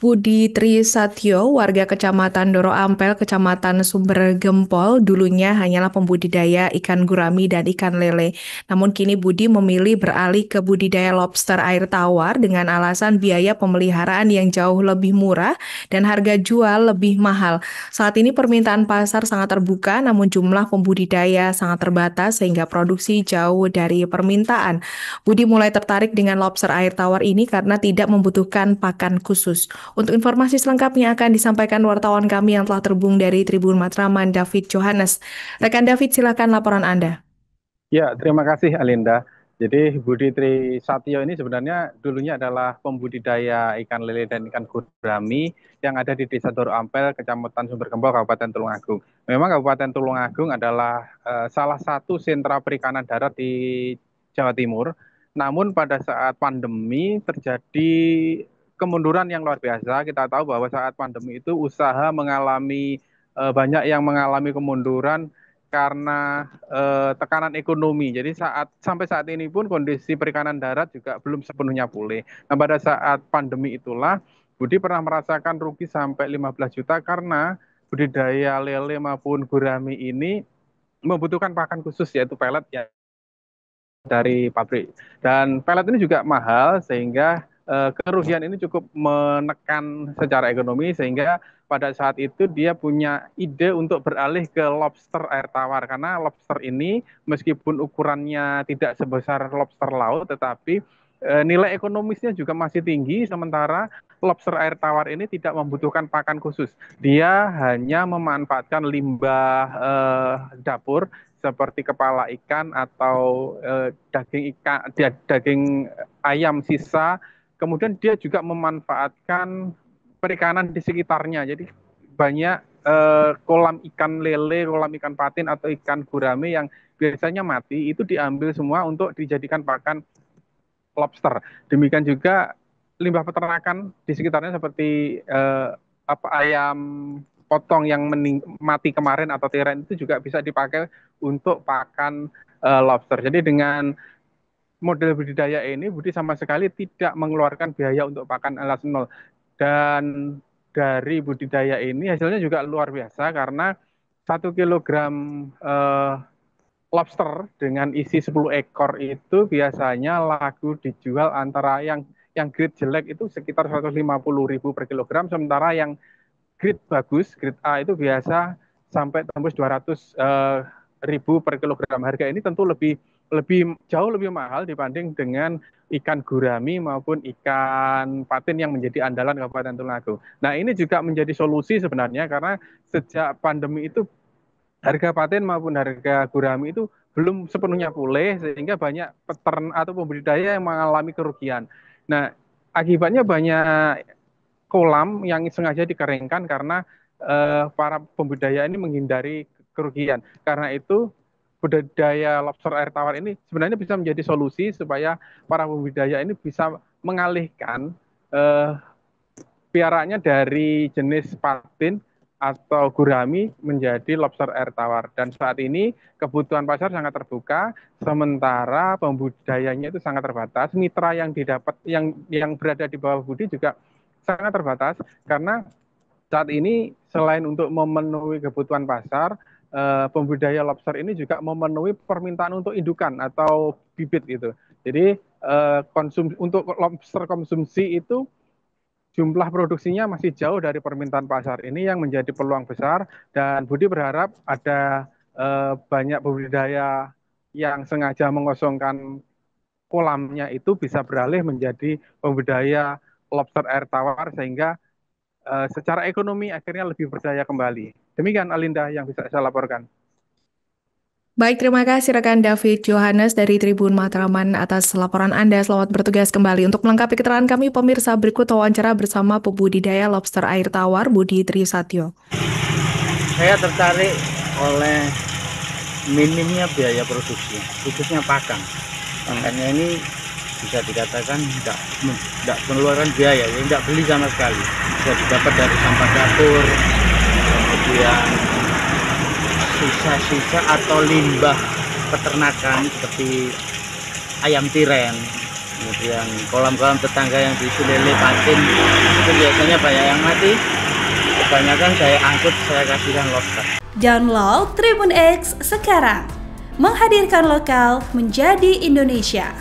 Budi Trisatyo, warga Kecamatan Doro Ampel, Kecamatan Sumber Gempol, dulunya hanyalah pembudidaya ikan gurami dan ikan lele. Namun kini Budi memilih beralih ke budidaya lobster air tawar dengan alasan biaya pemeliharaan yang jauh lebih murah dan harga jual lebih mahal. Saat ini permintaan pasar sangat terbuka, namun jumlah pembudidaya sangat terbatas sehingga produksi jauh dari permintaan. Budi mulai tertarik dengan lobster air tawar ini karena tidak membutuhkan pakan khusus. Untuk informasi selengkapnya akan disampaikan wartawan kami yang telah terhubung dari Tribun Matraman, David Johannes. Rekan David, silakan laporan Anda. Ya, terima kasih Alinda. Jadi Budi Trisatyo ini sebenarnya dulunya adalah pembudidaya ikan lele dan ikan gurami yang ada di Desa Doro Ampel, Kecamatan Sumbergempol, Kabupaten Tulungagung. Memang Kabupaten Tulungagung adalah salah satu sentra perikanan darat di Jawa Timur. Namun pada saat pandemi terjadi kemunduran yang luar biasa. Kita tahu bahwa saat pandemi itu usaha mengalami banyak yang mengalami kemunduran karena tekanan ekonomi. Jadi sampai saat ini pun kondisi perikanan darat juga belum sepenuhnya pulih. Nah, pada saat pandemi itulah Budi pernah merasakan rugi sampai 15 juta karena budidaya lele maupun gurami ini membutuhkan pakan khusus yaitu pelet ya dari pabrik. Dan pelet ini juga mahal sehingga kerugian ini cukup menekan secara ekonomi sehingga pada saat itu dia punya ide untuk beralih ke lobster air tawar karena lobster ini meskipun ukurannya tidak sebesar lobster laut tetapi nilai ekonomisnya juga masih tinggi sementara lobster air tawar ini tidak membutuhkan pakan khusus. Dia hanya memanfaatkan limbah dapur seperti kepala ikan atau daging ayam sisa. Kemudian dia juga memanfaatkan perikanan di sekitarnya. Jadi banyak kolam ikan lele, kolam ikan patin atau ikan gurame yang biasanya mati itu diambil semua untuk dijadikan pakan lobster. Demikian juga limbah peternakan di sekitarnya seperti ayam potong yang mati kemarin atau tiren itu juga bisa dipakai untuk pakan lobster. Jadi dengan model budidaya ini Budi sama sekali tidak mengeluarkan biaya untuk pakan alas nol. Dan dari budidaya ini hasilnya juga luar biasa karena 1 kilogram lobster dengan isi 10 ekor itu biasanya laku dijual antara yang grade jelek itu sekitar 150.000 per kilogram, sementara yang grade bagus, grade A itu biasa sampai tembus 200.000 per kilogram. Harga ini tentu jauh lebih mahal dibanding dengan ikan gurami maupun ikan patin yang menjadi andalan Kabupaten Tulungagung. Nah, ini juga menjadi solusi sebenarnya karena sejak pandemi itu harga patin maupun harga gurami itu belum sepenuhnya pulih sehingga banyak peternak atau pembudidaya yang mengalami kerugian. Nah, akibatnya banyak kolam yang sengaja dikeringkan karena para pembudidaya ini menghindari kerugian. Karena itu budidaya lobster air tawar ini sebenarnya bisa menjadi solusi supaya para pembudidaya ini bisa mengalihkan piaraannya dari jenis patin atau gurami menjadi lobster air tawar. Dan saat ini kebutuhan pasar sangat terbuka, sementara pembudidayanya itu sangat terbatas. Mitra yang didapat yang berada di bawah Budi juga sangat terbatas karena saat ini selain untuk memenuhi kebutuhan pasar, pembudidaya lobster ini juga memenuhi permintaan untuk indukan atau bibit gitu. Jadi untuk lobster konsumsi itu jumlah produksinya masih jauh dari permintaan pasar. Ini yang menjadi peluang besar dan Budi berharap ada banyak budidaya yang sengaja mengosongkan kolamnya itu bisa beralih menjadi pembudidaya lobster air tawar sehingga secara ekonomi akhirnya lebih berdaya kembali. Demikian Alinda yang bisa saya laporkan. Baik, terima kasih rekan David Johannes dari Tribun Matraman atas laporan Anda. Selamat bertugas kembali. Untuk melengkapi keterangan kami, pemirsa, berikut wawancara bersama pembudidaya lobster air tawar Budi Trisatyo. Saya tertarik oleh minimnya biaya produksi, khususnya pakan. Pakannya ini bisa dikatakan tidak mengeluarkan biaya, ya tidak beli sama sekali. Bisa didapat dari sampah dapur, kemudian sisa-sisa atau limbah peternakan seperti ayam tiren Kemudian kolam-kolam tetangga yang diisi lele patin itu biasanya banyak yang mati. Kebanyakan saya angkut, saya kasihkan lokal. Download Tribun X sekarang, menghadirkan lokal menjadi Indonesia.